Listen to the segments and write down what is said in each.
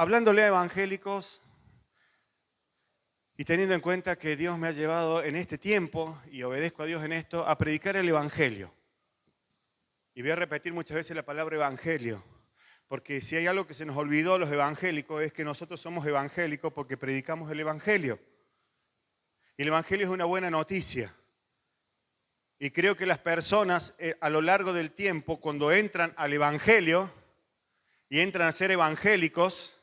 hablándole a evangélicos y teniendo en cuenta que Dios me ha llevado en este tiempo, y obedezco a Dios en esto, a predicar el evangelio. Y voy a repetir muchas veces la palabra evangelio, porque si hay algo que se nos olvidó a los evangélicos es que nosotros somos evangélicos porque predicamos el evangelio. Y el evangelio es una buena noticia. Y creo que las personas a lo largo del tiempo, cuando entran al evangelio y entran a ser evangélicos,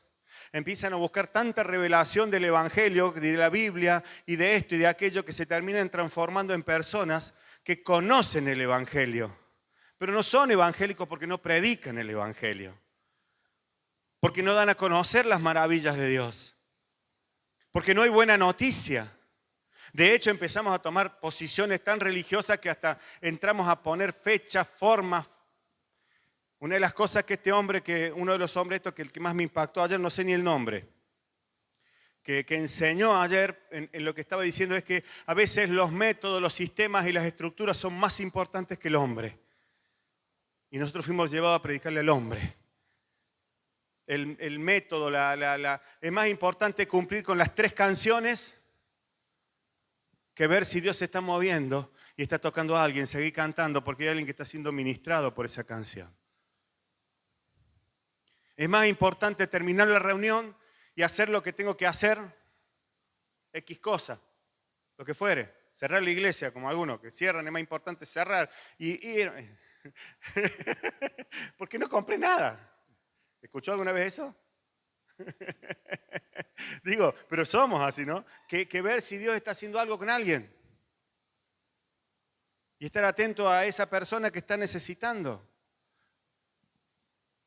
empiezan a buscar tanta revelación del evangelio, de la Biblia y de esto y de aquello, que se terminan transformando en personas que conocen el evangelio. Pero no son evangélicos porque no predican el evangelio. Porque no dan a conocer las maravillas de Dios. Porque no hay buena noticia. De hecho, empezamos a tomar posiciones tan religiosas que hasta entramos a poner fechas, formas. Una de las cosas que uno de los hombres, esto que el que más me impactó ayer, no sé ni el nombre, que enseñó ayer en lo que estaba diciendo, es que a veces los métodos, los sistemas y las estructuras son más importantes que el hombre. Y nosotros fuimos llevados a predicarle al hombre. El método, es más importante cumplir con las 3 canciones que ver si Dios se está moviendo y está tocando a alguien, seguir cantando porque hay alguien que está siendo ministrado por esa canción. Es más importante terminar la reunión y hacer lo que tengo que hacer, X cosa, lo que fuere. Cerrar la iglesia, como algunos que cierran, es más importante cerrar y ir. Porque no compré nada. ¿Escuchó alguna vez eso? Digo, pero somos así, ¿no? Que ver si Dios está haciendo algo con alguien. Y estar atento a esa persona que está necesitando.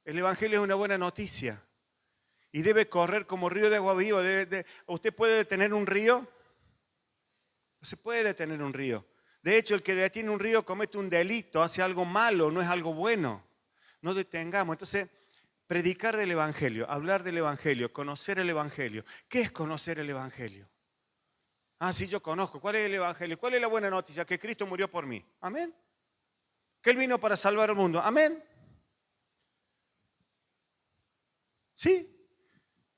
El evangelio es una buena noticia. Y debe correr como río de agua viva. ¿Usted puede detener un río? No se puede detener un río. De hecho, el que detiene un río comete un delito, hace algo malo, no es algo bueno. No detengamos. Entonces, predicar del evangelio, hablar del evangelio, conocer el evangelio. ¿Qué es conocer el evangelio? Ah, sí, yo conozco. ¿Cuál es el evangelio? ¿Cuál es la buena noticia? Que Cristo murió por mí. Amén. Que Él vino para salvar al mundo. Amén. Sí.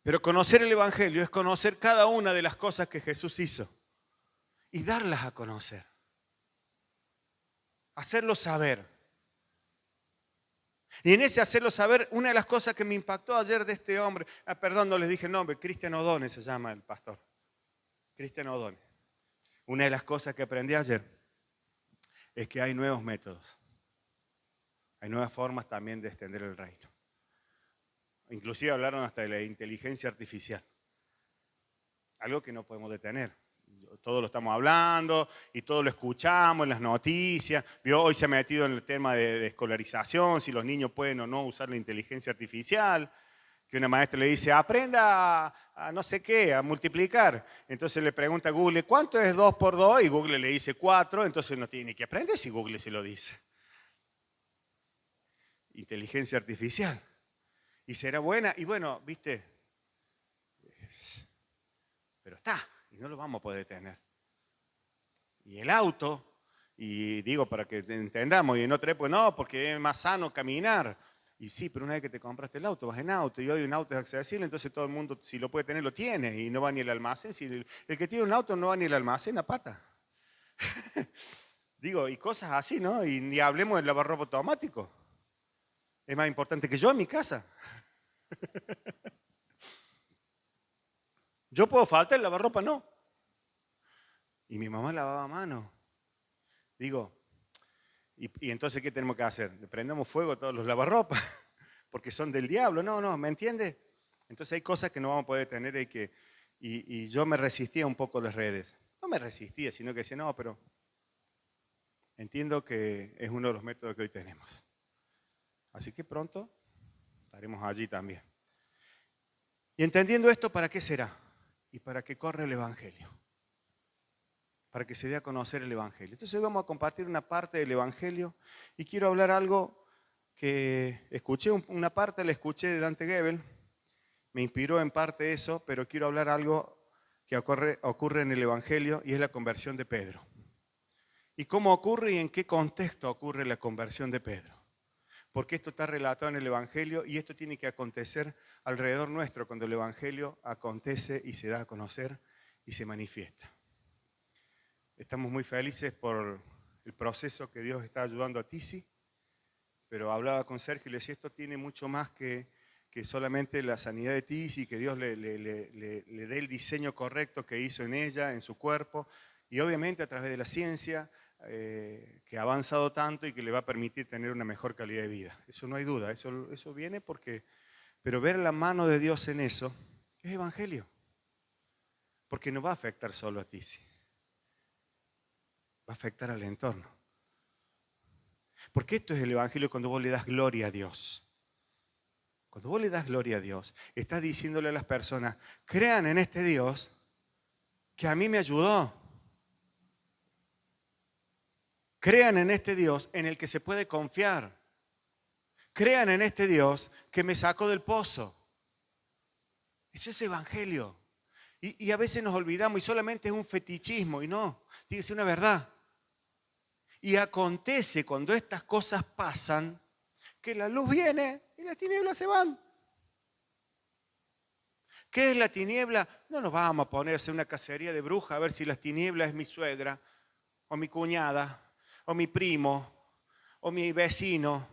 Pero conocer el evangelio es conocer cada una de las cosas que Jesús hizo y darlas a conocer. Hacerlo saber. Y en ese hacerlo saber, una de las cosas que me impactó ayer de este hombre, perdón, no les dije el nombre, Cristian O'Donnell se llama el pastor. Cristian O'Donnell. Una de las cosas que aprendí ayer es que hay nuevos métodos. Hay nuevas formas también de extender el reino. Inclusive hablaron hasta de la inteligencia artificial. Algo que no podemos detener. Todo lo estamos hablando y todo lo escuchamos en las noticias. Hoy se ha metido en el tema de escolarización, si los niños pueden o no usar la inteligencia artificial. Que una maestra le dice, aprenda a no sé qué, a multiplicar. Entonces le pregunta a Google, ¿cuánto es 2 por 2? Y Google le dice 4, entonces no tiene ni que aprender si Google se lo dice. Inteligencia artificial. Y será buena, y bueno, viste, pero está, y no lo vamos a poder detener. Y el auto, y digo para que entendamos, y en otra época no, porque es más sano caminar. Y sí, pero una vez que te compraste el auto, vas en auto, y hoy un auto es accesible, entonces todo el mundo, si lo puede tener, lo tiene, y no va ni al almacén. Si el que tiene un auto no va ni al almacén a pata. Digo, y cosas así, ¿no? Y ni hablemos del lavarropa automático. Es más importante que yo en mi casa. Yo puedo faltar, el lavarropa no. Y mi mamá lavaba a mano. Digo, ¿y entonces qué tenemos que hacer? ¿Le prendemos fuego a todos los lavarropas? Porque son del diablo. No, ¿me entiende? Entonces hay cosas que no vamos a poder tener y yo me resistía un poco a las redes. No me resistía, sino que decía, no, pero entiendo que es uno de los métodos que hoy tenemos. Así que pronto estaremos allí también. Y entendiendo esto, ¿para qué será? Y para que corra el evangelio. Para que se dé a conocer el evangelio. Entonces hoy vamos a compartir una parte del evangelio y quiero hablar algo que escuché, una parte la escuché de Dante Gebel, me inspiró en parte eso, pero quiero hablar algo que ocurre en el evangelio y es la conversión de Pedro. ¿Y cómo ocurre y en qué contexto ocurre la conversión de Pedro? porque esto está relatado en el Evangelio y esto tiene que acontecer alrededor nuestro cuando el Evangelio acontece y se da a conocer y se manifiesta. Estamos muy felices por el proceso que Dios está ayudando a Tisi, pero hablaba con Sergio y le decía, esto tiene mucho más que solamente la sanidad de Tisi, que Dios le dé el diseño correcto que hizo en ella, en su cuerpo, y obviamente a través de la ciencia, que ha avanzado tanto y que le va a permitir tener una mejor calidad de vida. Eso no hay duda, eso viene porque... Pero ver la mano de Dios en eso es evangelio, porque no va a afectar solo a Tisi, va a afectar al entorno. Porque esto es el evangelio cuando vos le das gloria a Dios. Cuando vos le das gloria a Dios, estás diciéndole a las personas, crean en este Dios que a mí me ayudó. Crean en este Dios en el que se puede confiar. Crean en este Dios que me sacó del pozo. Eso es evangelio. Y a veces nos olvidamos y solamente es un fetichismo. Y no, tiene que ser una verdad. Y acontece cuando estas cosas pasan, que la luz viene y las tinieblas se van. ¿Qué es la tiniebla? No nos vamos a poner a hacer una cacería de bruja a ver si la tiniebla es mi suegra, o mi cuñada, o mi primo, o mi vecino,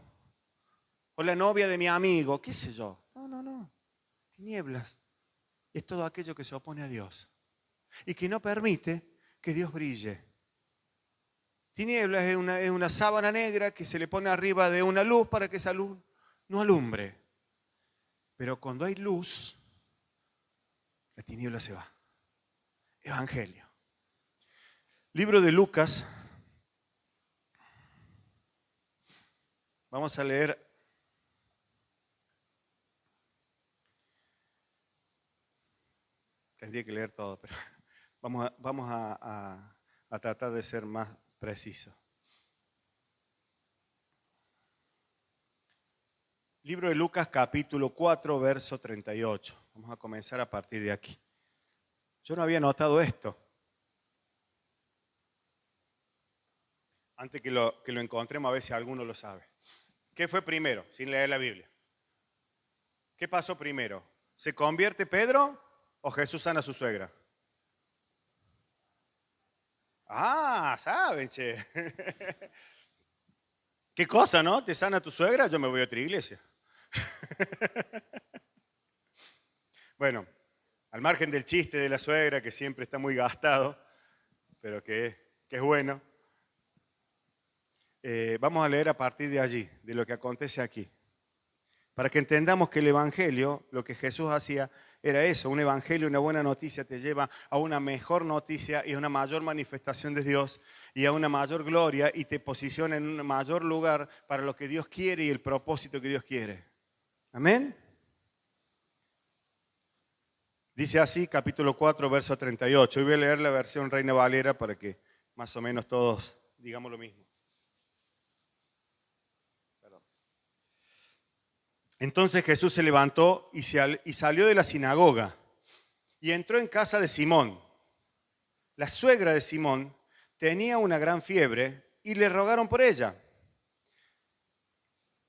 o la novia de mi amigo, qué sé yo. No. Tinieblas es todo aquello que se opone a Dios y que no permite que Dios brille. Tinieblas es una sábana negra que se le pone arriba de una luz para que esa luz no alumbre. Pero cuando hay luz, la tiniebla se va. Evangelio. Libro de Lucas. Vamos a leer tendría que leer todo, pero vamos a tratar de ser más preciso. Libro de Lucas, capítulo 4, verso 38. Vamos a comenzar a partir de aquí. Yo no había notado esto. Antes que lo encontremos, a ver si alguno lo sabe. ¿Qué fue primero, sin leer la Biblia? ¿Qué pasó primero? ¿Se convierte Pedro o Jesús sana a su suegra? Ah, saben, che. ¿Qué cosa, no? ¿Te sana tu suegra? Yo me voy a otra iglesia. Bueno, al margen del chiste de la suegra, que siempre está muy gastado, pero que es bueno, vamos a leer a partir de allí, de lo que acontece aquí. Para que entendamos que el Evangelio, lo que Jesús hacía, era eso. Un Evangelio, una buena noticia te lleva a una mejor noticia y a una mayor manifestación de Dios y a una mayor gloria y te posiciona en un mayor lugar para lo que Dios quiere y el propósito que Dios quiere. Amén. Dice así, capítulo 4, verso 38. Hoy voy a leer la versión Reina Valera para que más o menos todos digamos lo mismo. Entonces Jesús se levantó y salió de la sinagoga y entró en casa de Simón. La suegra de Simón tenía una gran fiebre y le rogaron por ella.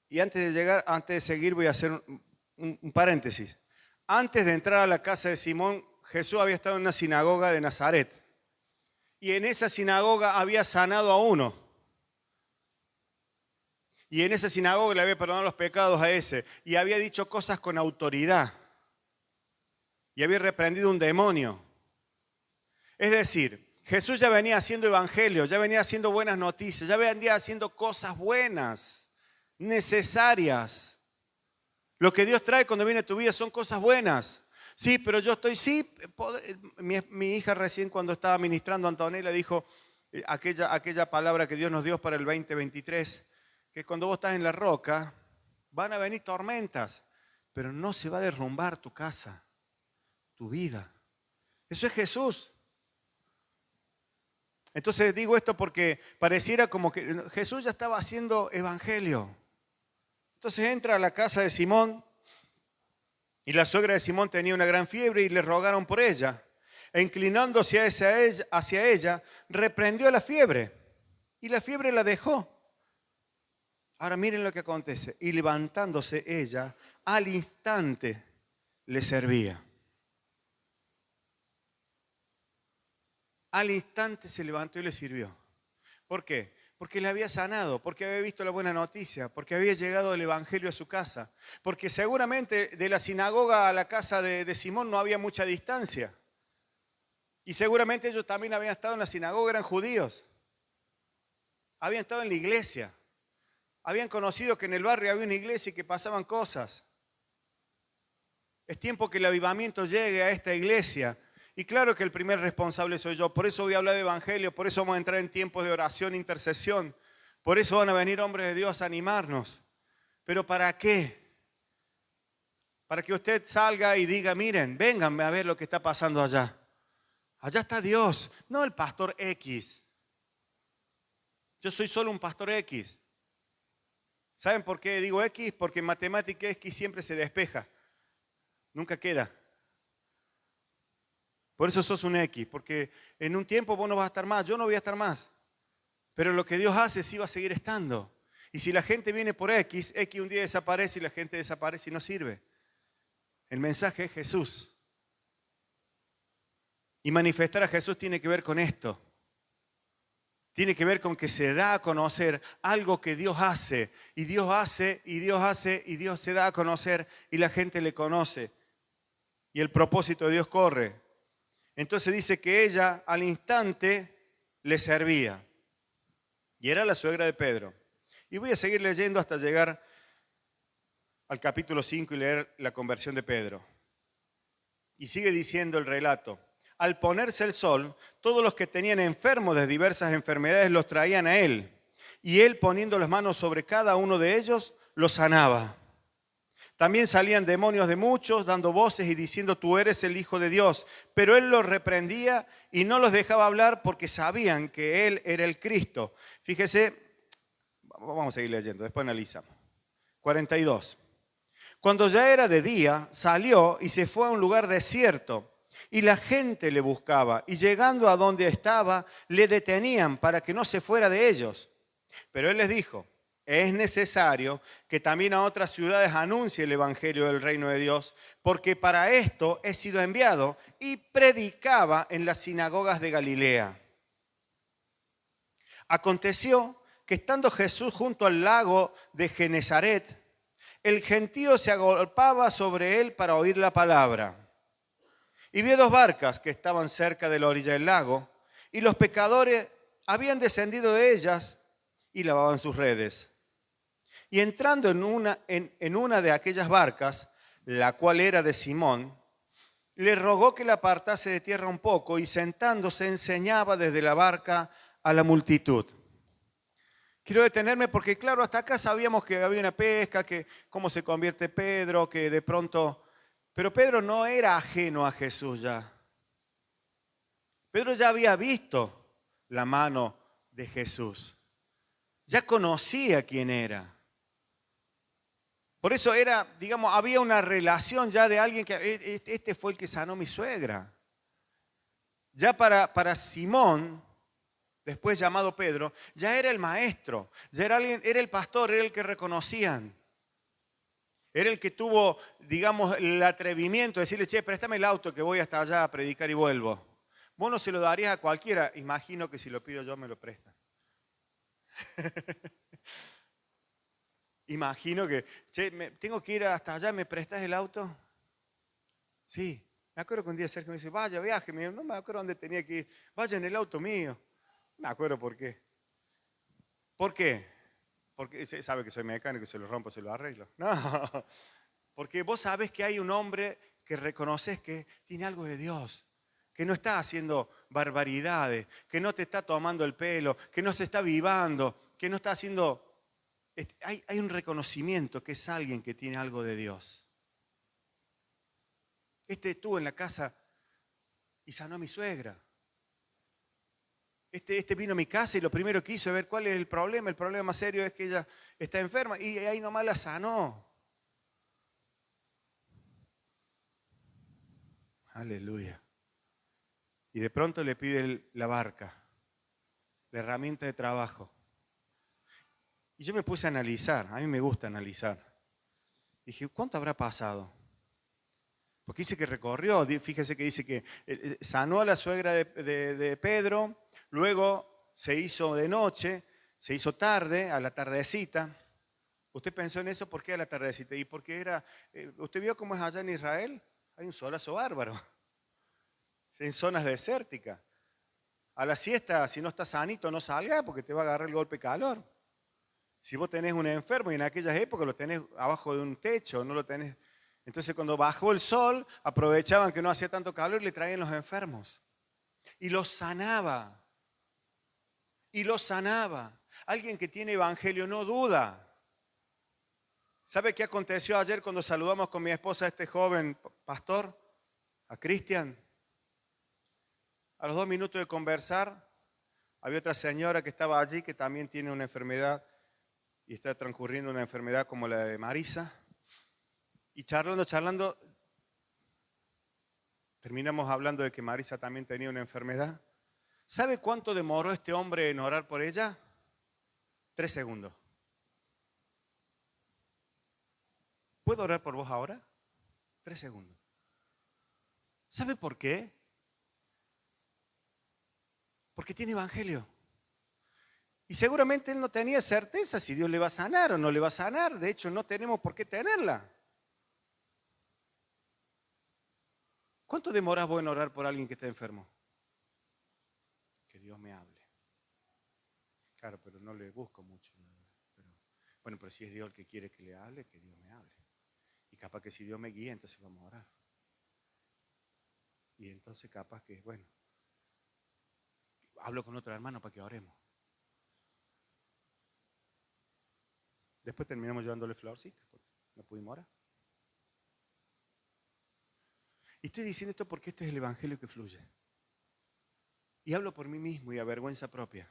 Y antes de seguir voy a hacer un paréntesis. Antes de entrar a la casa de Simón, Jesús había estado en una sinagoga de Nazaret. Y en esa sinagoga había sanado a uno. Y en esa sinagoga le había perdonado los pecados a ese. Y había dicho cosas con autoridad. Y había reprendido un demonio. Es decir, Jesús ya venía haciendo evangelio, ya venía haciendo buenas noticias, ya venía haciendo cosas buenas, necesarias. Lo que Dios trae cuando viene a tu vida son cosas buenas. Sí, pero yo estoy, mi hija recién cuando estaba ministrando, Antonella dijo aquella palabra que Dios nos dio para el 2023, que cuando vos estás en la roca, van a venir tormentas, pero no se va a derrumbar tu casa, tu vida. Eso es Jesús. Entonces digo esto porque pareciera como que Jesús ya estaba haciendo evangelio. Entonces entra a la casa de Simón y la suegra de Simón tenía una gran fiebre y le rogaron por ella. E inclinándose hacia ella, reprendió la fiebre y la fiebre la dejó. Ahora miren lo que acontece. Y levantándose ella, al instante le servía. Al instante se levantó y le sirvió. ¿Por qué? Porque le había sanado, porque había visto la buena noticia, porque había llegado el evangelio a su casa, porque seguramente de la sinagoga a la casa de Simón no había mucha distancia. Y seguramente ellos también habían estado en la sinagoga, eran judíos. Habían estado en la iglesia. Habían conocido que en el barrio había una iglesia y que pasaban cosas. Es tiempo que el avivamiento llegue a esta iglesia. Y claro que el primer responsable soy yo. Por eso voy a hablar de evangelio, por eso vamos a entrar en tiempos de oración, intercesión. Por eso van a venir hombres de Dios a animarnos. ¿Pero para qué? Para que usted salga y diga, miren, vénganme a ver lo que está pasando allá. Allá está Dios, no el pastor X. Yo soy solo un pastor X. ¿Saben por qué digo X? Porque en matemática X siempre se despeja. Nunca queda. Por eso sos un X, porque en un tiempo vos no vas a estar más, yo no voy a estar más. Pero lo que Dios hace sí va a seguir estando. Y si la gente viene por X, X un día desaparece y la gente desaparece y no sirve. El mensaje es Jesús. Y manifestar a Jesús tiene que ver con esto. Tiene que ver con que se da a conocer algo que Dios hace. Y Dios hace, y Dios hace, y Dios se da a conocer y la gente le conoce. Y el propósito de Dios corre. Entonces dice que ella al instante le servía. Y era la suegra de Pedro. Y voy a seguir leyendo hasta llegar al capítulo 5 y leer la conversión de Pedro. Y sigue diciendo el relato. Al ponerse el sol, todos los que tenían enfermos de diversas enfermedades los traían a él. Y él, poniendo las manos sobre cada uno de ellos, los sanaba. También salían demonios de muchos, dando voces y diciendo, tú eres el Hijo de Dios. Pero él los reprendía y no los dejaba hablar porque sabían que él era el Cristo. Fíjese, vamos a seguir leyendo, después analizamos. 42. Cuando ya era de día, salió y se fue a un lugar desierto. Y la gente le buscaba, y llegando a donde estaba, le detenían para que no se fuera de ellos. Pero él les dijo, es necesario que también a otras ciudades anuncie el evangelio del reino de Dios, porque para esto he sido enviado, y predicaba en las sinagogas de Galilea. Aconteció que estando Jesús junto al lago de Genesaret, el gentío se agolpaba sobre él para oír la palabra. Y vio dos barcas que estaban cerca de la orilla del lago, y los pescadores habían descendido de ellas y lavaban sus redes. Y entrando en una de aquellas barcas, la cual era de Simón, le rogó que la apartase de tierra un poco, y sentándose enseñaba desde la barca a la multitud. Quiero detenerme porque, claro, hasta acá sabíamos que había una pesca, que cómo se convierte Pedro, que de pronto... Pero Pedro no era ajeno a Jesús ya. Pedro ya había visto la mano de Jesús. Ya conocía quién era. Por eso era, digamos, había una relación ya de alguien que, este fue el que sanó mi suegra. Ya para Simón, después llamado Pedro, ya era el maestro, ya era alguien, era el pastor, era el que reconocían. Era el que tuvo, digamos, el atrevimiento de decirle, che, préstame el auto que voy hasta allá a predicar y vuelvo. Vos no se lo darías a cualquiera, imagino que si lo pido yo me lo prestan. Imagino que, che, tengo que ir hasta allá, ¿me prestas el auto? Sí. Me acuerdo que un día Sergio me dice, vaya, viaje, no me acuerdo dónde tenía que ir, vaya en el auto mío. No me acuerdo por qué. ¿Por qué? Porque sabe que soy mecánico, se lo rompo, se lo arreglo. No, porque vos sabés que hay un hombre que reconoces que tiene algo de Dios, que no está haciendo barbaridades, que no te está tomando el pelo, que no se está avivando, que no está haciendo... Hay un reconocimiento que es alguien que tiene algo de Dios. Estuvo en la casa y sanó a mi suegra. Este vino a mi casa y lo primero que hizo es ver cuál es el problema. El problema más serio es que ella está enferma y ahí nomás la sanó. Aleluya. Y de pronto le pide la barca, la herramienta de trabajo. Y yo me puse a analizar, a mí me gusta analizar. Dije, ¿cuánto habrá pasado? Porque dice que recorrió, fíjese que dice que sanó a la suegra de Pedro, luego se hizo de noche, se hizo tarde, a la tardecita. ¿Usted pensó en eso? ¿Por qué a la tardecita? ¿Y por qué era? ¿Usted vio cómo es allá en Israel? Hay un solazo bárbaro, en zonas desérticas. A la siesta, si no estás sanito, no salga porque te va a agarrar el golpe de calor. Si vos tenés un enfermo y en aquellas épocas lo tenés abajo de un techo, no lo tenés. Entonces cuando bajó el sol, aprovechaban que no hacía tanto calor y le traían los enfermos. Y los sanaba. Y los sanaba. Alguien que tiene evangelio no duda. ¿Sabe qué aconteció ayer cuando saludamos con mi esposa a este joven pastor, a Cristian? A los 2 minutos de conversar, había otra señora que estaba allí que también tiene una enfermedad y está transcurriendo una enfermedad como la de Marisa. Y charlando, terminamos hablando de que Marisa también tenía una enfermedad. ¿Sabe cuánto demoró este hombre en orar por ella? 3 segundos. ¿Puedo orar por vos ahora? 3 segundos. ¿Sabe por qué? Porque tiene evangelio. Y seguramente él no tenía certeza si Dios le va a sanar o no le va a sanar. De hecho, no tenemos por qué tenerla. ¿Cuánto demoras vos en orar por alguien que está enfermo? Que Dios me hable. Claro, pero no le busco mucho. Pero si es Dios el que quiere que le hable, que Dios me hable. Y capaz que si Dios me guía, entonces vamos a orar. Y entonces capaz que, hablo con otro hermano para que oremos. Después terminamos llevándole florcitas, porque no pudimos orar. Y estoy diciendo esto porque este es el evangelio que fluye. Y hablo por mí mismo y a vergüenza propia.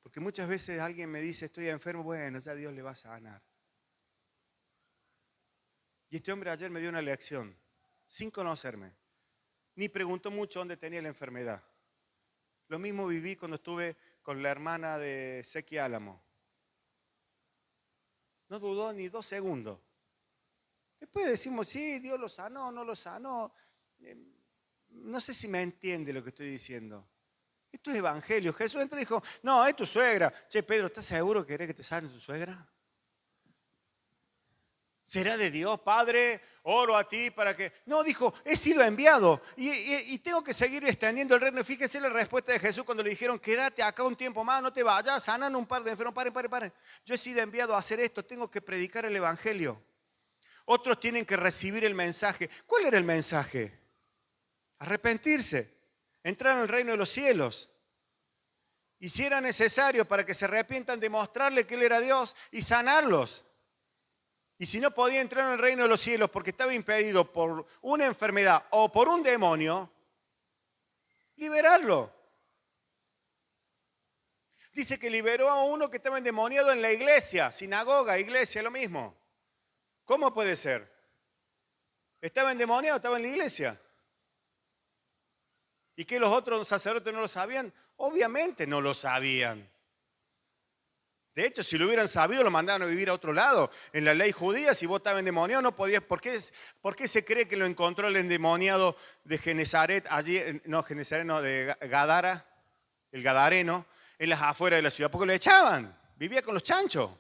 Porque muchas veces alguien me dice, estoy enfermo, bueno, ya Dios le va a sanar. Y este hombre ayer me dio una lección, sin conocerme. Ni preguntó mucho dónde tenía la enfermedad. Lo mismo viví cuando estuve con la hermana de Sequi Álamo. No dudó ni 2 segundos. Después decimos, sí, Dios lo sanó, no lo sanó. No sé si me entiende lo que estoy diciendo. Esto es evangelio. Jesús entró y dijo, no, es tu suegra. Che, Pedro, ¿estás seguro que querés que te sane tu suegra? ¿Será de Dios, Padre? Oro a ti para que... No, dijo, he sido enviado y tengo que seguir extendiendo el reino. Fíjese la respuesta de Jesús cuando le dijeron, quédate acá un tiempo más, no te vayas, sanan un par de enfermos, paren. Yo he sido enviado a hacer esto, tengo que predicar el evangelio. Otros tienen que recibir el mensaje. ¿Cuál era el mensaje? Arrepentirse, entrar en el reino de los cielos. Y si era necesario para que se arrepientan, demostrarle que Él era Dios y sanarlos. Y si no podía entrar en el reino de los cielos porque estaba impedido por una enfermedad o por un demonio, liberarlo. Dice que liberó a uno que estaba endemoniado en la iglesia, sinagoga, iglesia, lo mismo. ¿Cómo puede ser? ¿Estaba endemoniado? ¿Estaba en la iglesia? ¿Y que los otros sacerdotes no lo sabían? Obviamente no lo sabían. De hecho, si lo hubieran sabido, lo mandaban a vivir a otro lado. En la ley judía, si vos estabas endemoniado, no podías. ¿Por qué se cree que lo encontró el endemoniado de Genezaret, allí, de Gadara, el gadareno, en las afueras de la ciudad? Porque lo echaban. Vivía con los chanchos.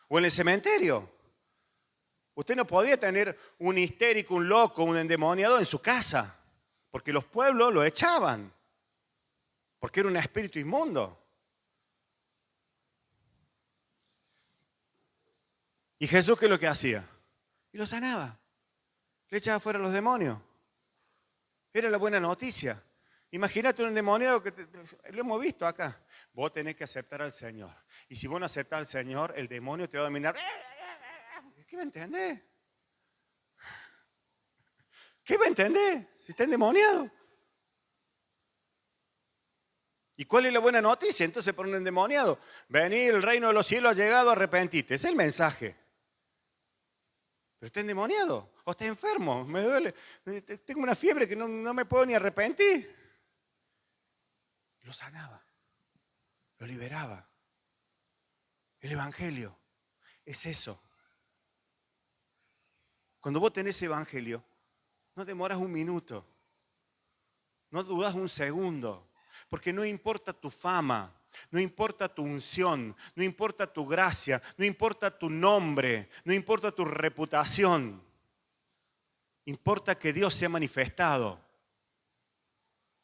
O en el cementerio. Usted no podía tener un histérico, un loco, un endemoniado en su casa. Porque los pueblos lo echaban. Porque era un espíritu inmundo. ¿Y Jesús qué es lo que hacía? Y lo sanaba. Le echaba fuera a los demonios. Era la buena noticia. Imagínate un endemoniado que lo hemos visto acá. Vos tenés que aceptar al Señor. Y si vos no aceptás al Señor, el demonio te va a dominar. ¿Qué me entendés? ¿Qué me entendés? Si está endemoniado. ¿Y cuál es la buena noticia? Entonces, por un endemoniado, vení, el reino de los cielos ha llegado, arrepentite. Es el mensaje. Pero está endemoniado, o está enfermo, me duele, tengo una fiebre que no me puedo ni arrepentir. Lo sanaba, lo liberaba. El Evangelio es eso. Cuando vos tenés Evangelio, no demoras un minuto, no dudas un segundo, porque no importa tu fama, no importa tu unción, no importa tu gracia, no importa tu nombre, no importa tu reputación. Importa que Dios sea manifestado.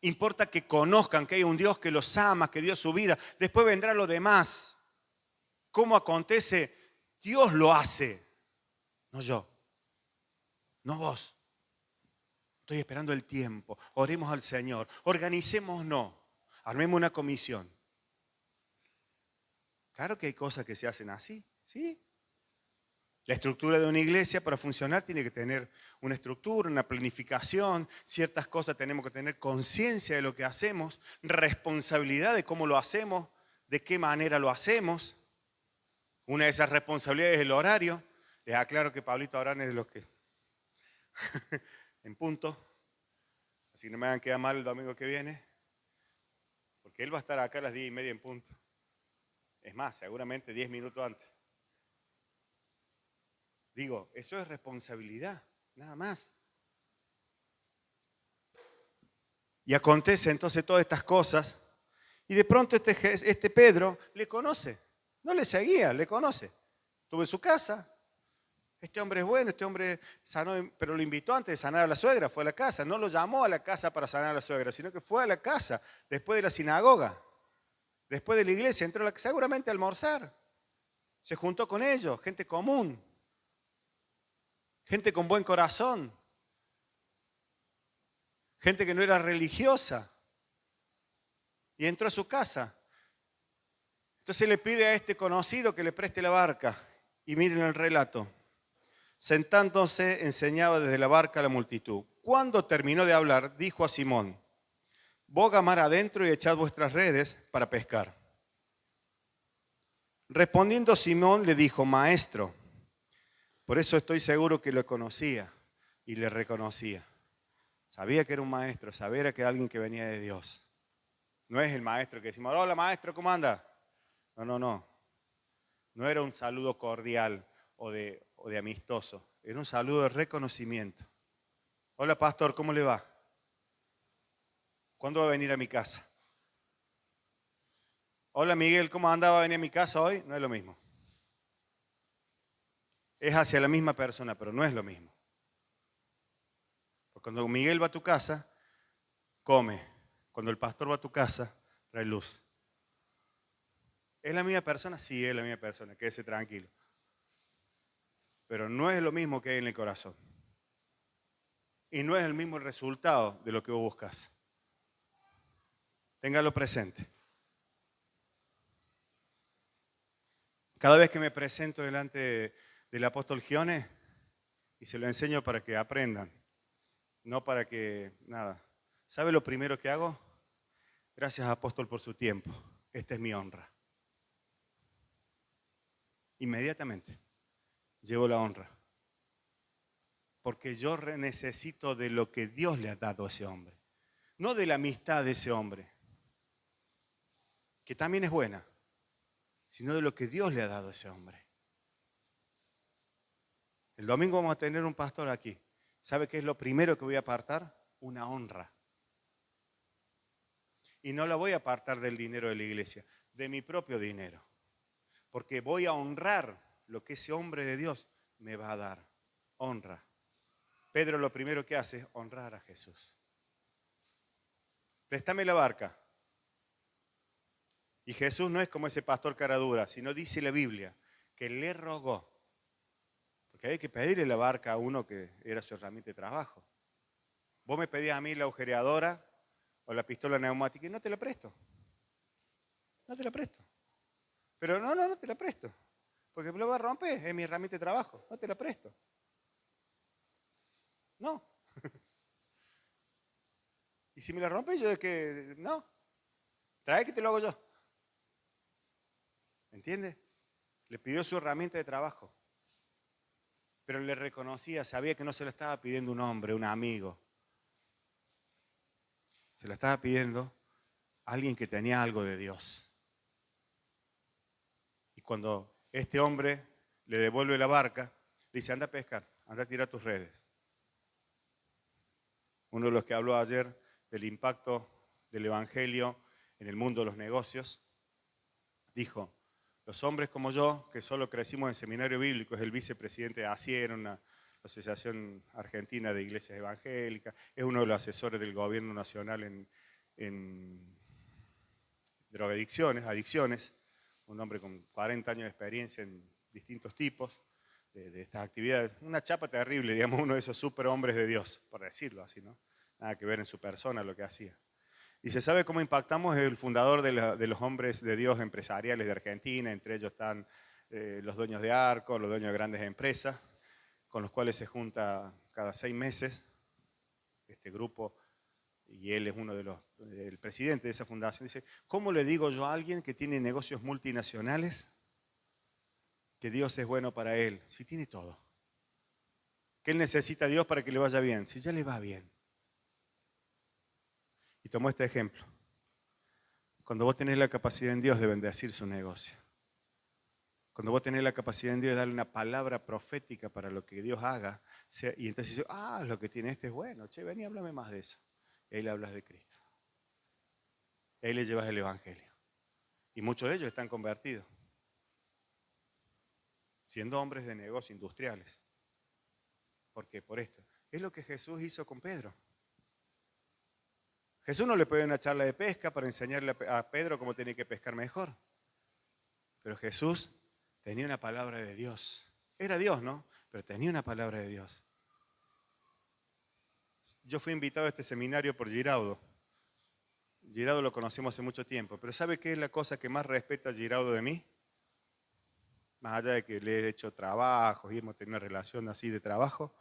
Importa que conozcan que hay un Dios que los ama, que dio su vida. Después vendrá lo demás. ¿Cómo acontece? Dios lo hace, no yo, no vos. Estoy esperando el tiempo. Oremos al Señor. Organicémonos. Armemos una comisión. Claro que hay cosas que se hacen así, ¿sí? La estructura de una iglesia para funcionar tiene que tener una estructura, una planificación. Ciertas cosas tenemos que tener conciencia de lo que hacemos, responsabilidad de cómo lo hacemos, de qué manera lo hacemos. Una de esas responsabilidades es el horario. Les aclaro que Pablito Abrán es de los que en punto. Así que no me hagan quedar mal el domingo que viene. Porque él va a estar acá a las 10:30 en punto. Es más, seguramente 10 minutos antes. Digo, eso es responsabilidad, nada más. Y acontece entonces todas estas cosas. Y de pronto este Pedro le conoce. No le seguía, le conoce. Estuvo en su casa. Este hombre es bueno, este hombre sanó, pero lo invitó antes de sanar a la suegra, fue a la casa. No lo llamó a la casa para sanar a la suegra, sino que fue a la casa después de la sinagoga, después de la iglesia, entró seguramente a almorzar. Se juntó con ellos, gente común, gente con buen corazón, gente que no era religiosa. Y entró a su casa. Entonces le pide a este conocido que le preste la barca. Y miren el relato. Sentándose, enseñaba desde la barca a la multitud. Cuando terminó de hablar, dijo a Simón: boga mar adentro y echad vuestras redes para pescar. Respondiendo Simón le dijo: Maestro. Por eso estoy seguro que lo conocía y le reconocía. Sabía que era un maestro, sabía que era alguien que venía de Dios. No es el maestro que decimos: hola maestro, ¿cómo anda? No. No era un saludo cordial o de amistoso. Era un saludo de reconocimiento. Hola pastor, ¿cómo le va? ¿Cuándo va a venir a mi casa? Hola Miguel, ¿cómo anda? ¿Va a venir a mi casa hoy? No es lo mismo. Es hacia la misma persona, pero no es lo mismo. Porque cuando Miguel va a tu casa, come. Cuando el pastor va a tu casa, trae luz. ¿Es la misma persona? Sí, es la misma persona, quédese tranquilo. Pero no es lo mismo que hay en el corazón. Y no es el mismo resultado de lo que vos buscas. Téngalo presente. Cada vez que me presento delante del apóstol Gione, y se lo enseño para que aprendan, no para que, nada. ¿Sabe lo primero que hago? Gracias apóstol por su tiempo. Esta es mi honra. Inmediatamente llevo la honra. Porque yo necesito de lo que Dios le ha dado a ese hombre. No de la amistad de ese hombre, que también es buena, sino de lo que Dios le ha dado a ese hombre. El domingo vamos a tener un pastor aquí. ¿Sabe qué es lo primero que voy a apartar? Una honra. Y no la voy a apartar del dinero de la iglesia, de mi propio dinero. Porque voy a honrar lo que ese hombre de Dios me va a dar. Honra. Pedro lo primero que hace es honrar a Jesús. Préstame la barca. Y Jesús no es como ese pastor cara dura, sino dice la Biblia que le rogó. Porque hay que pedirle la barca a uno que era su herramienta de trabajo. Vos me pedías a mí la agujereadora o la pistola neumática y no te la presto. No te la presto. Pero no te la presto. Porque me lo va a romper, es mi herramienta de trabajo. No te la presto. No. Y si me la rompe, yo es que no. Trae que te lo hago yo. ¿Entiende? Le pidió su herramienta de trabajo. Pero le reconocía, sabía que no se lo estaba pidiendo un hombre, un amigo. Se lo estaba pidiendo a alguien que tenía algo de Dios. cuando este hombre le devuelve la barca, le dice, anda a pescar, anda a tirar tus redes. Uno de los que habló ayer del impacto del Evangelio en el mundo de los negocios, dijo, los hombres como yo, que solo crecimos en seminario bíblico, es el vicepresidente de ACIER, una Asociación Argentina de Iglesias Evangélicas, es uno de los asesores del gobierno nacional en adicciones, un hombre con 40 años de experiencia en distintos tipos de estas actividades. Una chapa terrible, digamos, uno de esos superhombres de Dios, por decirlo así, ¿no? Nada que ver en su persona lo que hacía. Y se sabe cómo impactamos, el fundador de los hombres de Dios empresariales de Argentina, entre ellos están los dueños de Arco, los dueños de grandes empresas, con los cuales se junta cada 6 meses este grupo, y él es el presidente de esa fundación. Dice, ¿cómo le digo yo a alguien que tiene negocios multinacionales que Dios es bueno para él? Si tiene todo. Que él necesita a Dios para que le vaya bien. Si ya le va bien. Y tomó este ejemplo. Cuando vos tenés la capacidad en Dios de bendecir su negocio, cuando vos tenés la capacidad en Dios de darle una palabra profética para lo que Dios haga, y entonces dice, lo que tiene este es bueno, che, ven y háblame más de eso. Y ahí le hablas de Cristo. Y ahí le llevas el Evangelio. Y muchos de ellos están convertidos, siendo hombres de negocio, industriales. ¿Por qué? Por esto. Es lo que Jesús hizo con Pedro. Jesús no le pone una charla de pesca para enseñarle a Pedro cómo tenía que pescar mejor. Pero Jesús tenía una palabra de Dios. Era Dios, ¿no? Pero tenía una palabra de Dios. Yo fui invitado a este seminario por Giraudo. Giraudo lo conocemos hace mucho tiempo. Pero ¿sabe qué es la cosa que más respeta Giraudo de mí? Más allá de que le he hecho trabajos y hemos tenido una relación así de trabajo,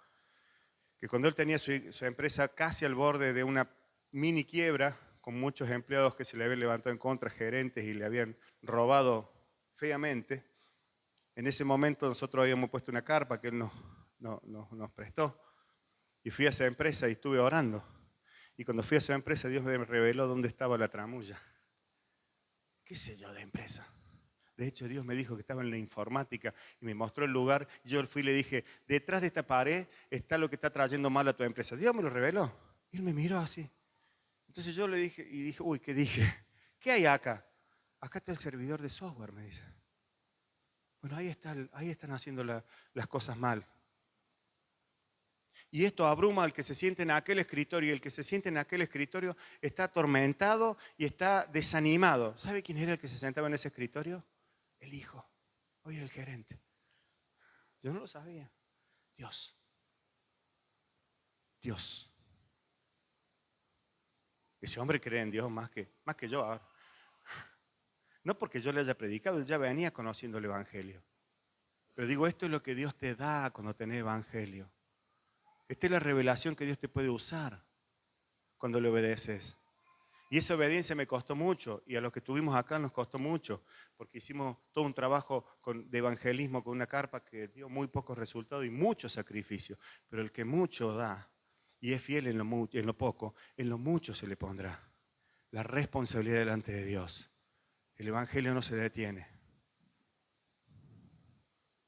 que cuando él tenía su empresa casi al borde de una mini quiebra, con muchos empleados que se le habían levantado en contra, gerentes, y le habían robado feamente, en ese momento nosotros habíamos puesto una carpa que él nos prestó, y fui a esa empresa y estuve orando. Y cuando fui a esa empresa, Dios me reveló dónde estaba la tramulla. ¿Qué sé yo de empresa? De hecho, Dios me dijo que estaba en la informática y me mostró el lugar. Y yo fui y le dije, detrás de esta pared está lo que está trayendo mal a tu empresa. Dios me lo reveló. Y él me miró así. Entonces yo le dije, uy, ¿qué dije? ¿Qué hay acá? Acá está el servidor de software, me dice. Bueno, ahí están haciendo las cosas mal. Y esto abruma al que se siente en aquel escritorio, y el que se siente en aquel escritorio está atormentado y está desanimado. ¿Sabe quién era el que se sentaba en ese escritorio? El hijo, hoy el gerente. Yo no lo sabía. Dios. Ese hombre cree en Dios más que yo ahora. No porque yo le haya predicado, él ya venía conociendo el Evangelio. Pero digo, esto es lo que Dios te da cuando tenés Evangelio. Esta es la revelación que Dios te puede usar cuando le obedeces. Y esa obediencia me costó mucho, y a los que estuvimos acá nos costó mucho, porque hicimos todo un trabajo de evangelismo con una carpa que dio muy pocos resultados y mucho sacrificio. Pero el que mucho da y es fiel en lo poco, en lo mucho se le pondrá. La responsabilidad delante de Dios. El Evangelio no se detiene.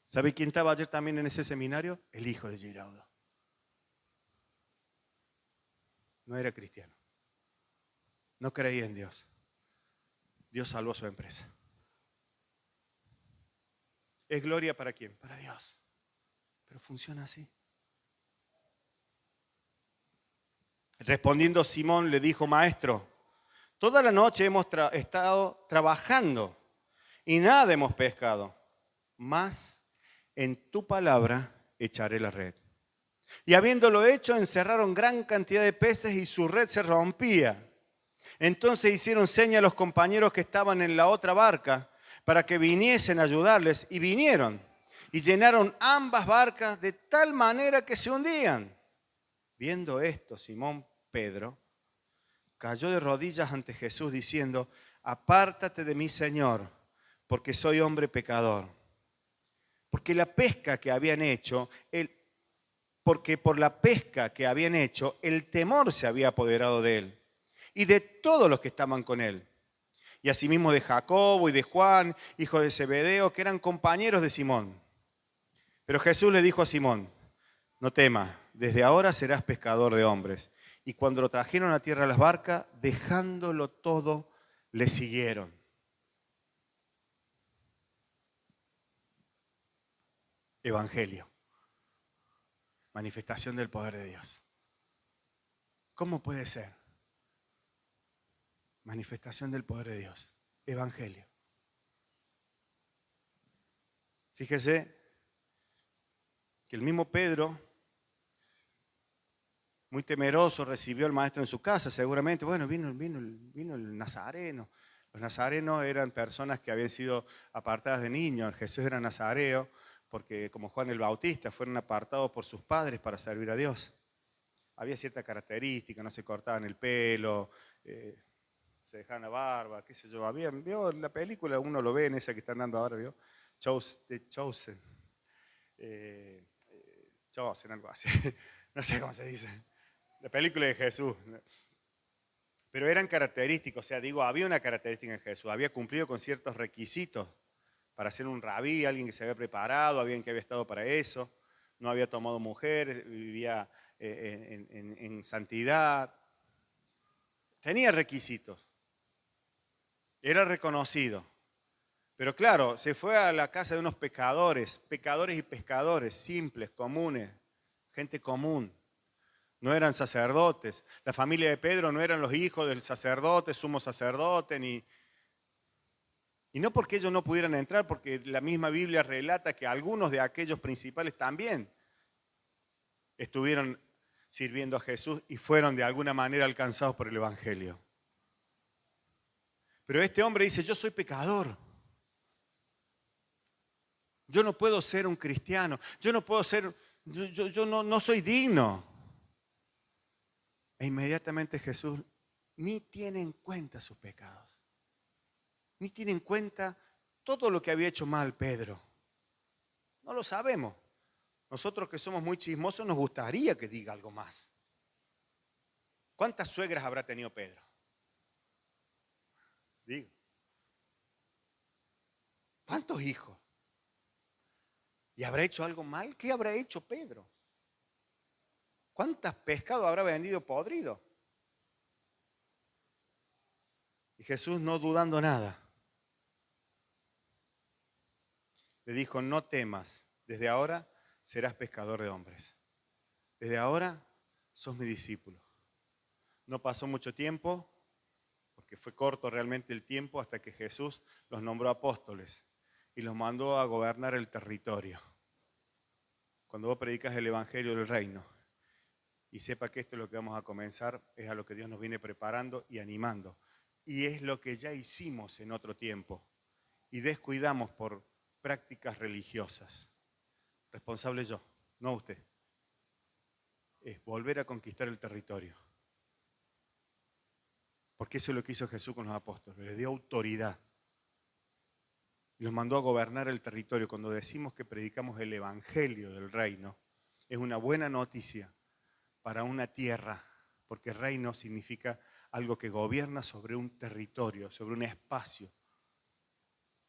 ¿Sabe quién estaba ayer también en ese seminario? El hijo de Giraudo. No era cristiano. No creía en Dios. Dios salvó su empresa. ¿Es gloria para quién? Para Dios. Pero funciona así. Respondiendo Simón le dijo, maestro, toda la noche hemos estado trabajando y nada hemos pescado, mas en tu palabra echaré la red. Y habiéndolo hecho, encerraron gran cantidad de peces y su red se rompía. Entonces hicieron seña a los compañeros que estaban en la otra barca para que viniesen a ayudarles, y vinieron y llenaron ambas barcas de tal manera que se hundían. Viendo esto, Simón Pedro cayó de rodillas ante Jesús diciendo, apártate de mí, Señor, porque soy hombre pecador. Porque por la pesca que habían hecho, el temor se había apoderado de él y de todos los que estaban con él. y asimismo de Jacobo y de Juan, hijos de Zebedeo, que eran compañeros de Simón. Pero Jesús le dijo a Simón: no temas, desde ahora serás pescador de hombres. Y cuando lo trajeron a tierra las barcas, dejándolo todo, le siguieron. Evangelio, manifestación del poder de Dios. ¿Cómo puede ser? Manifestación del poder de Dios. Evangelio. Fíjese que el mismo Pedro, muy temeroso, recibió al maestro en su casa, seguramente. Bueno, vino el nazareno. Los nazarenos eran personas que habían sido apartadas de niños. Jesús era nazareo, porque como Juan el Bautista, fueron apartados por sus padres para servir a Dios. Había cierta característica, no se cortaban el pelo, se dejaban la barba, qué sé yo. ¿Vio la película? Uno lo ve en esa que están dando ahora, ¿vio? The Chosen. Chosen, algo así. No sé cómo se dice. La película de Jesús. Pero eran característicos, o sea, había una característica en Jesús. Había cumplido con ciertos requisitos para ser un rabí, alguien que se había preparado, alguien que había estado para eso. No había tomado mujeres, vivía en santidad. Tenía requisitos. Era reconocido. Pero claro, se fue a la casa de unos pecadores y pescadores, simples, comunes, gente común. No eran sacerdotes. La familia de Pedro no eran los hijos del sacerdote, sumo sacerdote, y no porque ellos no pudieran entrar, porque la misma Biblia relata que algunos de aquellos principales también estuvieron sirviendo a Jesús y fueron de alguna manera alcanzados por el Evangelio. Pero este hombre dice: yo soy pecador. Yo no puedo ser un cristiano. Yo no puedo ser, yo no soy digno. E inmediatamente Jesús ni tiene en cuenta sus pecados. Ni tiene en cuenta todo lo que había hecho mal Pedro. No lo sabemos. Nosotros que somos muy chismosos nos gustaría que diga algo más. ¿Cuántas suegras habrá tenido Pedro? Digo. ¿Cuántos hijos? ¿Y habrá hecho algo mal? ¿Qué habrá hecho Pedro? ¿Cuántos pescados habrá vendido podrido? Y Jesús, no dudando nada, le dijo: no temas, desde ahora serás pescador de hombres. Desde ahora sos mi discípulo. No pasó mucho tiempo, porque fue corto realmente el tiempo, hasta que Jesús los nombró apóstoles y los mandó a gobernar el territorio. Cuando vos predicas el Evangelio del Reino, y sepa que esto es lo que vamos a comenzar, es a lo que Dios nos viene preparando y animando. Y es lo que ya hicimos en otro tiempo y descuidamos por prácticas religiosas. Responsable yo, no usted. Es volver a conquistar el territorio. Porque eso es lo que hizo Jesús con los apóstoles. Les dio autoridad. Y los mandó a gobernar el territorio. Cuando decimos que predicamos el Evangelio del Reino, es una buena noticia para una tierra, porque reino significa algo que gobierna sobre un territorio, sobre un espacio.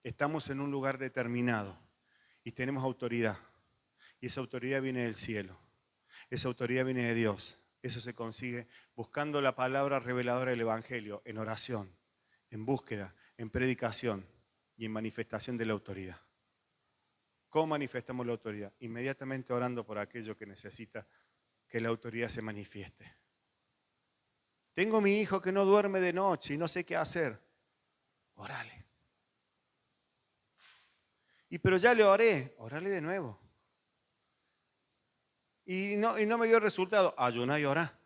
Estamos en un lugar determinado y tenemos autoridad. Y esa autoridad viene del cielo. Esa autoridad viene de Dios. Eso se consigue buscando la palabra reveladora del Evangelio, en oración, en búsqueda, en predicación y en manifestación de la autoridad. ¿Cómo manifestamos la autoridad? Inmediatamente orando por aquello que necesita que la autoridad se manifieste. Tengo mi hijo que no duerme de noche y no sé qué hacer. Orale. Pero ya le oré, orale de nuevo. Y no me dio resultado, ayuná y orá.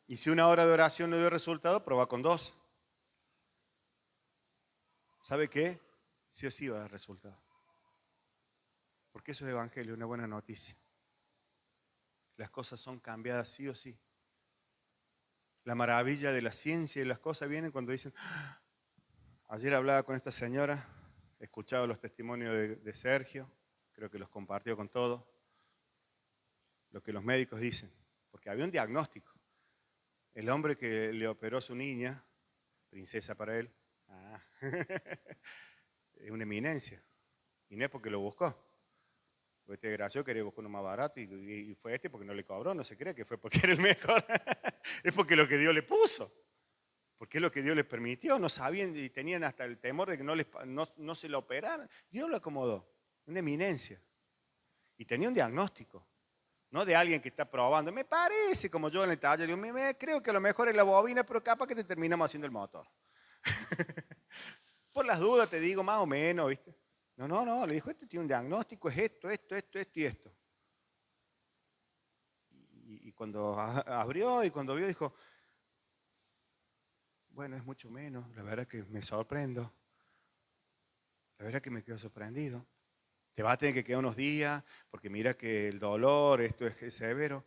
Y si una hora de oración no dio resultado, prueba con 2. ¿Sabe qué? Sí o sí va a dar resultado. Porque eso es evangelio, una buena noticia. Las cosas son cambiadas sí o sí. La maravilla de la ciencia y las cosas vienen cuando dicen... Ayer hablaba con esta señora, he escuchado los testimonios de Sergio, creo que los compartió con todos, lo que los médicos dicen, porque había un diagnóstico. El hombre que le operó a su niña, princesa para él, es una eminencia. Y no es porque lo buscó. Porque este desgraciado quería buscar uno más barato y fue este porque no le cobró. No se cree que fue porque era el mejor. Es porque lo que Dios le puso. Porque es lo que Dios les permitió. No sabían y tenían hasta el temor de que no se lo operaran. Dios lo acomodó. Una eminencia. Y tenía un diagnóstico. No de alguien que está probando. Me parece, como yo en el taller, digo, creo que a lo mejor es la bobina, pero capaz que te terminamos haciendo el motor. Por las dudas te digo más o menos, ¿viste? No, le dijo, este tiene un diagnóstico, es esto y esto. Y cuando abrió y cuando vio, dijo, bueno, es mucho menos, la verdad que me sorprendo, la verdad que me quedo sorprendido. Te va a tener que quedar unos días, porque mira que el dolor, esto es severo.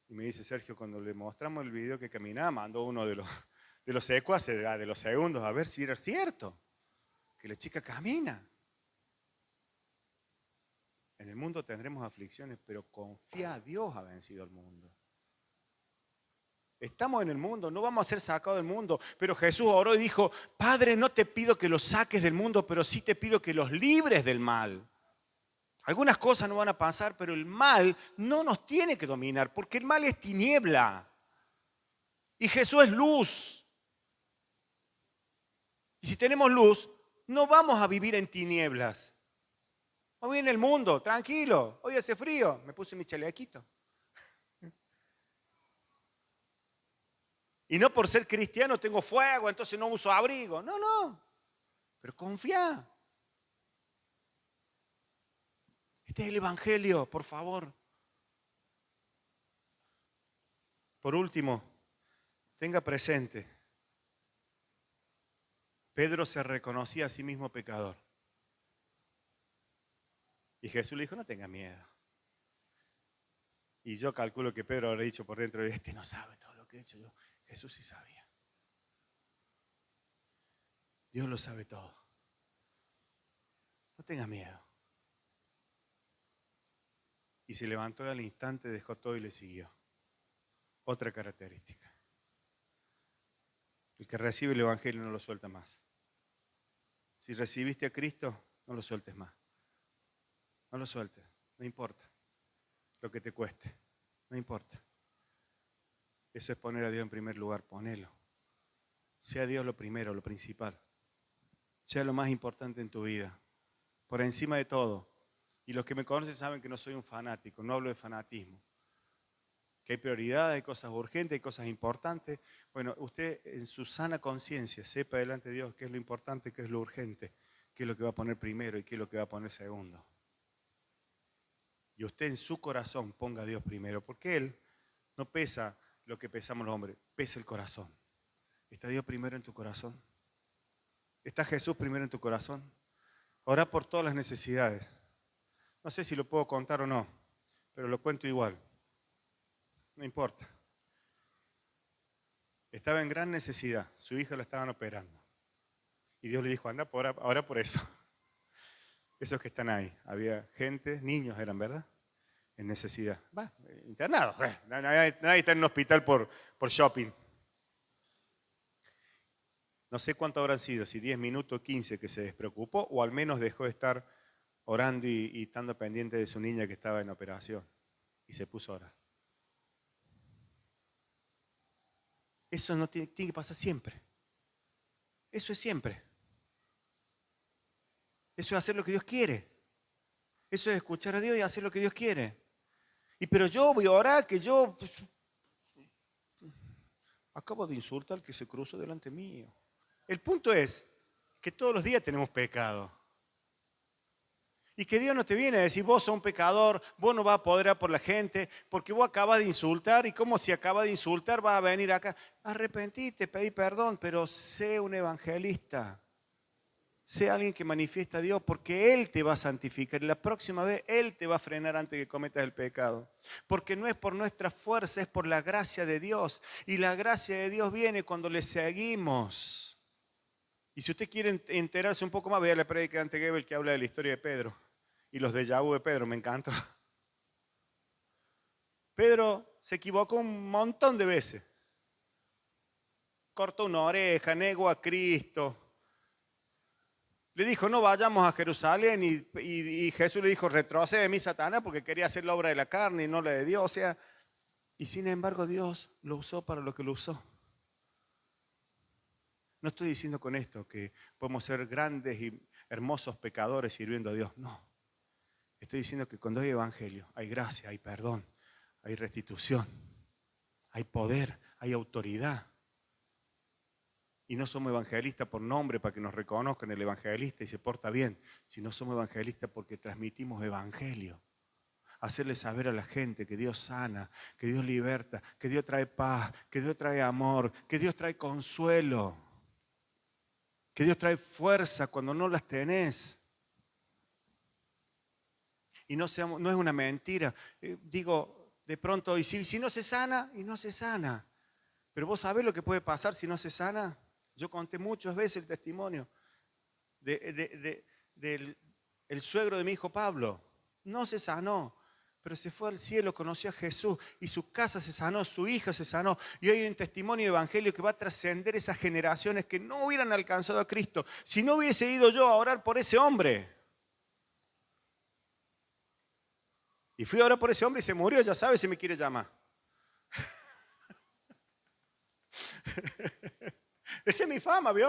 Y me dice Sergio, cuando le mostramos el video que caminaba, mandó uno de los secuaces, de los segundos, a ver si era cierto, que la chica camina. En el mundo tendremos aflicciones, pero confía, Dios ha vencido al mundo. Estamos en el mundo, no vamos a ser sacados del mundo, pero Jesús oró y dijo, Padre, no te pido que los saques del mundo, pero sí te pido que los libres del mal. Algunas cosas no van a pasar, pero el mal no nos tiene que dominar, porque el mal es tiniebla. Y Jesús es luz. Y si tenemos luz, no vamos a vivir en tinieblas. Vamos a vivir en el mundo, tranquilo. Hoy hace frío, me puse mi chalequito. Y no por ser cristiano tengo fuego, entonces no uso abrigo. No. Pero confía. Este es el Evangelio, por favor. Por último, tenga presente, Pedro se reconocía a sí mismo pecador. Y Jesús le dijo, no tenga miedo. Y yo calculo que Pedro habrá dicho por dentro, este no sabe todo lo que he hecho yo. Jesús sí sabía. Dios lo sabe todo. No tenga miedo. Y se levantó al instante, dejó todo y le siguió. Otra característica. El que recibe el Evangelio no lo suelta más. Si recibiste a Cristo, no lo sueltes más. No lo sueltes, no importa lo que te cueste, no importa. Eso es poner a Dios en primer lugar, ponelo. Sea Dios lo primero, lo principal. Sea lo más importante en tu vida, por encima de todo. Y los que me conocen saben que no soy un fanático, no hablo de fanatismo. Que hay prioridades, hay cosas urgentes, hay cosas importantes. Bueno, usted en su sana conciencia sepa delante de Dios qué es lo importante, qué es lo urgente, qué es lo que va a poner primero y qué es lo que va a poner segundo. Y usted en su corazón ponga a Dios primero, porque Él no pesa lo que pesamos los hombres, pesa el corazón. ¿Está Dios primero en tu corazón? ¿Está Jesús primero en tu corazón? Ora por todas las necesidades. No sé si lo puedo contar o no, pero lo cuento igual. No importa. Estaba en gran necesidad, su hija la estaban operando. Y Dios le dijo, anda ahora por eso. Esos que están ahí, había gente, niños eran, ¿verdad? En necesidad. Internados. Nadie está en un hospital por shopping. No sé cuánto habrán sido, si 10 minutos, 15 que se despreocupó, o al menos dejó de estar orando y estando pendiente de su niña que estaba en operación. Y se puso a orar. Eso no tiene que pasar siempre. Eso es siempre. Eso es hacer lo que Dios quiere. Eso es escuchar a Dios y hacer lo que Dios quiere. Pero yo voy a orar que yo acabo de insultar al que se cruzó delante mío. El punto es que todos los días tenemos pecado. Y que Dios no te viene a decir, vos sos un pecador, vos no vas a poder orar por la gente, porque vos acabas de insultar, y como si acabas de insultar vas a venir acá. Arrepentite, pedí perdón, pero sé un evangelista. Sé alguien que manifiesta a Dios, porque Él te va a santificar. Y la próxima vez Él te va a frenar antes de que cometas el pecado. Porque no es por nuestra fuerza, es por la gracia de Dios. Y la gracia de Dios viene cuando le seguimos. Y si usted quiere enterarse un poco más, vea la prédica de Ante Gebel que habla de la historia de Pedro. Y los déjà vu de Pedro, me encanta. Pedro se equivocó un montón de veces. cortó una oreja, negó a Cristo. Le dijo, no vayamos a Jerusalén y Jesús le dijo, retrocede de mí, Satanás, porque quería hacer la obra de la carne y no la de Dios. O sea, y sin embargo Dios lo usó para lo que lo usó. No estoy diciendo con esto que podemos ser grandes y hermosos pecadores sirviendo a Dios. No. Estoy diciendo que cuando hay evangelio, hay gracia, hay perdón, hay restitución, hay poder, hay autoridad. Y no somos evangelistas por nombre para que nos reconozcan el evangelista y se porta bien, sino somos evangelistas porque transmitimos evangelio. Hacerle saber a la gente que Dios sana, que Dios liberta, que Dios trae paz, que Dios trae amor, que Dios trae consuelo, que Dios trae fuerza cuando no las tenés. Y no es una mentira. Digo, de pronto, y si no se sana, y no se sana. Pero vos sabés lo que puede pasar si no se sana. Yo conté muchas veces el testimonio del suegro de mi hijo Pablo. No se sanó, pero se fue al cielo, conoció a Jesús y su casa se sanó, su hija se sanó. Y hoy hay un testimonio de evangelio que va a trascender esas generaciones que no hubieran alcanzado a Cristo si no hubiese ido yo a orar por ese hombre. Y fui a orar por ese hombre y se murió, ya sabe si me quiere llamar. Esa es mi fama, ¿vio?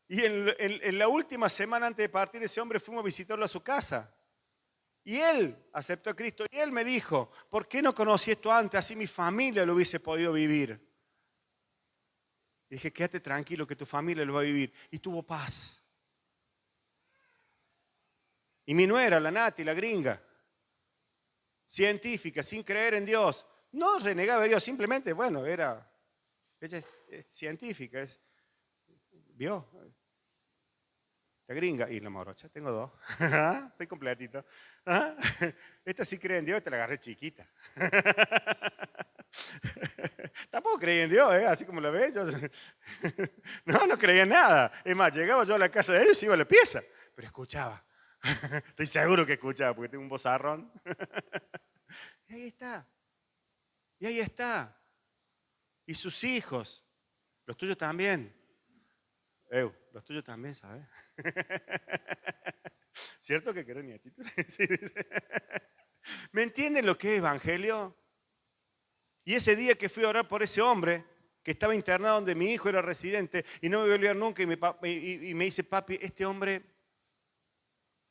Y en la última semana antes de partir, ese hombre fuimos a visitarlo a su casa. Y él aceptó a Cristo. Y él me dijo, ¿por qué no conocí esto antes? Así mi familia lo hubiese podido vivir. Y dije, quédate tranquilo que tu familia lo va a vivir. Y tuvo paz. Y mi nuera, la Nati, la gringa, científica, sin creer en Dios, no renegaba de Dios, simplemente, bueno, ella es científica, ¿vio? La gringa y la morocha, tengo dos, estoy completito. Esta sí cree en Dios, esta la agarré chiquita. Tampoco creía en Dios, así como la ves. No creía en nada. Es más, llegaba yo a la casa de ellos y iba a la pieza, pero escuchaba. Estoy seguro que escuchaba porque tengo un vozarrón. Y ahí está. Y ahí está. Y sus hijos. Los tuyos también. Los tuyos también, ¿sabes? ¿Cierto que quiero nietito? Sí, ¿me entienden lo que es evangelio? Y ese día que fui a orar por ese hombre que estaba internado donde mi hijo era residente y no me voy a olvidar nunca y me dice, papi, este hombre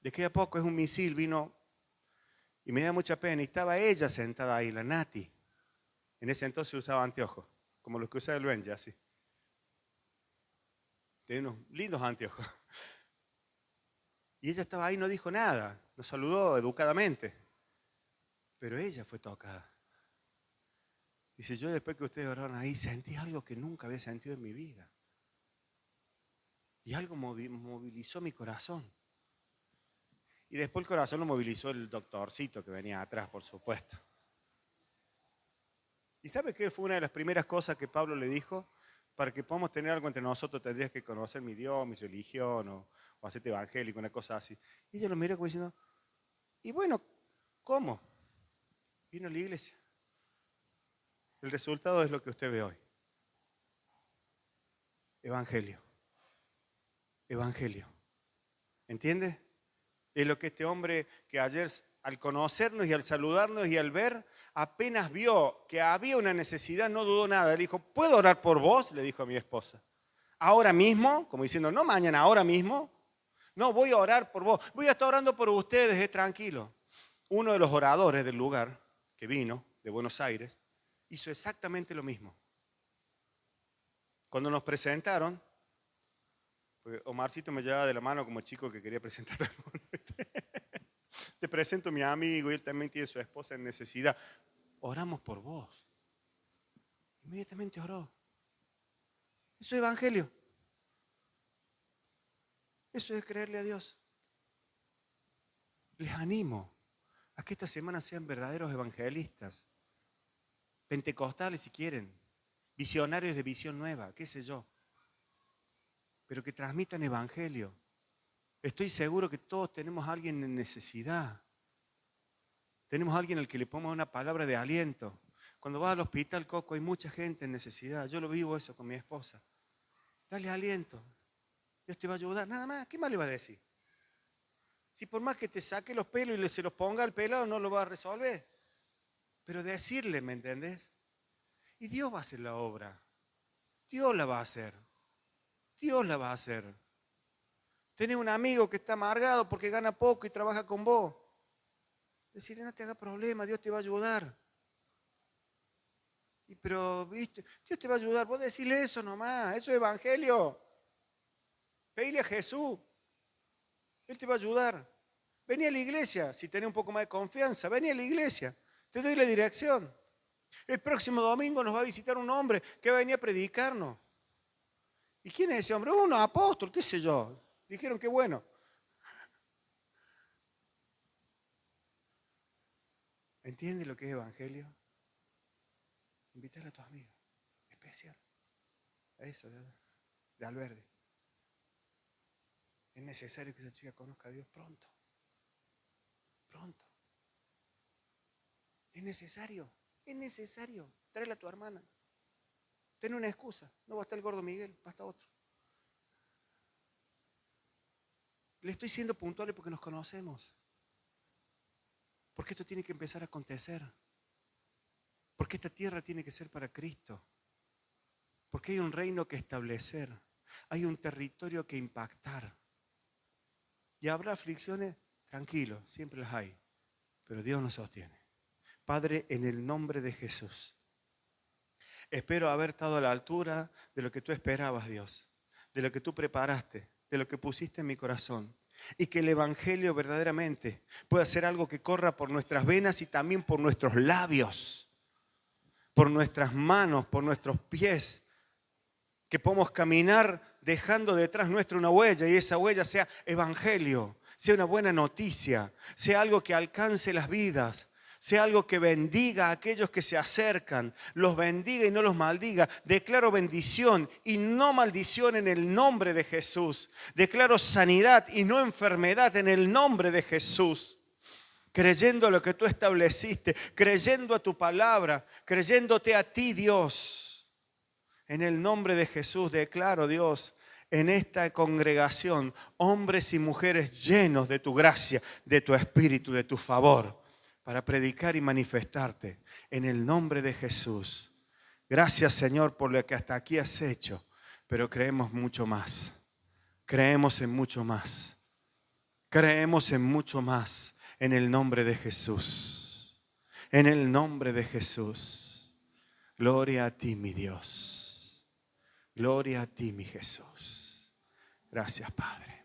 de que a poco es un misil, vino y me da mucha pena. Y estaba ella sentada ahí, la Nati. En ese entonces usaba anteojos, como los que usa el Benji, así. Tenía unos lindos anteojos. Y ella estaba ahí, no dijo nada, nos saludó educadamente. Pero ella fue tocada. Dice, yo después que ustedes oraron ahí, sentí algo que nunca había sentido en mi vida. Y algo movilizó mi corazón. Y después el corazón lo movilizó el doctorcito que venía atrás, por supuesto. ¿Y sabe qué fue una de las primeras cosas que Pablo le dijo? Para que podamos tener algo entre nosotros tendrías que conocer mi Dios, mi religión o hacerte evangélico, una cosa así. Y ella lo miró como diciendo, y bueno, ¿cómo? Vino a la iglesia. El resultado es lo que usted ve hoy. Evangelio. Evangelio. ¿Entiende? Es lo que este hombre que ayer al conocernos y al saludarnos y al ver, apenas vio que había una necesidad, no dudó nada. Le dijo, ¿puedo orar por vos? Le dijo a mi esposa. Ahora mismo, como diciendo, no mañana, ahora mismo. No, voy a orar por vos. Voy a estar orando por ustedes, tranquilo. Uno de los oradores del lugar, que vino de Buenos Aires, hizo exactamente lo mismo. Cuando nos presentaron, pues Omarcito me llevaba de la mano como chico que quería presentar a todo el mundo. Te presento a mi amigo y él también tiene su esposa en necesidad. Oramos por vos. Inmediatamente oró. Eso es evangelio. Eso es creerle a Dios. Les animo a que esta semana sean verdaderos evangelistas. Pentecostales si quieren. Visionarios de visión nueva, qué sé yo. Pero que transmitan evangelio. Estoy seguro que todos tenemos a alguien en necesidad. Tenemos a alguien al que le ponga una palabra de aliento. Cuando vas al hospital, Coco, hay mucha gente en necesidad. Yo lo vivo eso con mi esposa. Dale aliento. Dios te va a ayudar. Nada más. ¿Qué más le va a decir? Si por más que te saque los pelos y se los ponga al pelado, no lo va a resolver. Pero decirle, ¿me entendés? Y Dios va a hacer la obra. Dios la va a hacer. Dios la va a hacer. Tenés un amigo que está amargado porque gana poco y trabaja con vos. Decirle, no te haga problema, Dios te va a ayudar. Pero, ¿viste? Dios te va a ayudar. Vos decirle eso nomás. Eso es evangelio. Pedile a Jesús. Él te va a ayudar. Vení a la iglesia. Si tenés un poco más de confianza, vení a la iglesia. Te doy la dirección. El próximo domingo nos va a visitar un hombre que va a venir a predicarnos. ¿Y quién es ese hombre? Un apóstol, qué sé yo. Dijeron que bueno. ¿Entiendes lo que es evangelio? Invitar a tu amigo especial. A eso, de Alverde. Es necesario que esa chica conozca a Dios pronto. Pronto. Es necesario. Es necesario. Tráela a tu hermana. Ten una excusa. No va a estar el gordo Miguel, va a estar otro. Le estoy siendo puntual porque nos conocemos. Porque esto tiene que empezar a acontecer. Porque esta tierra tiene que ser para Cristo. Porque hay un reino que establecer. Hay un territorio que impactar. Y habrá aflicciones, tranquilos, siempre las hay. Pero Dios nos sostiene. Padre, en el nombre de Jesús, espero haber estado a la altura de lo que tú esperabas, Dios. De lo que tú preparaste, de lo que pusiste en mi corazón. Y que el evangelio verdaderamente pueda ser algo que corra por nuestras venas y también por nuestros labios. Por nuestras manos, por nuestros pies. Que podamos caminar dejando detrás nuestro una huella y esa huella sea evangelio, sea una buena noticia, sea algo que alcance las vidas, sea algo que bendiga a aquellos que se acercan, los bendiga y no los maldiga. Declaro bendición y no maldición en el nombre de Jesús. Declaro sanidad y no enfermedad en el nombre de Jesús. Creyendo a lo que tú estableciste, creyendo a tu palabra, creyéndote a ti, Dios. En el nombre de Jesús declaro, Dios, en esta congregación, hombres y mujeres llenos de tu gracia, de tu espíritu, de tu favor, para predicar y manifestarte en el nombre de Jesús. Gracias, Señor, por lo que hasta aquí has hecho, pero creemos mucho más. Creemos en mucho más. Creemos en mucho más en el nombre de Jesús. En el nombre de Jesús. Gloria a ti, mi Dios. Gloria a ti, mi Jesús. Gracias, Padre.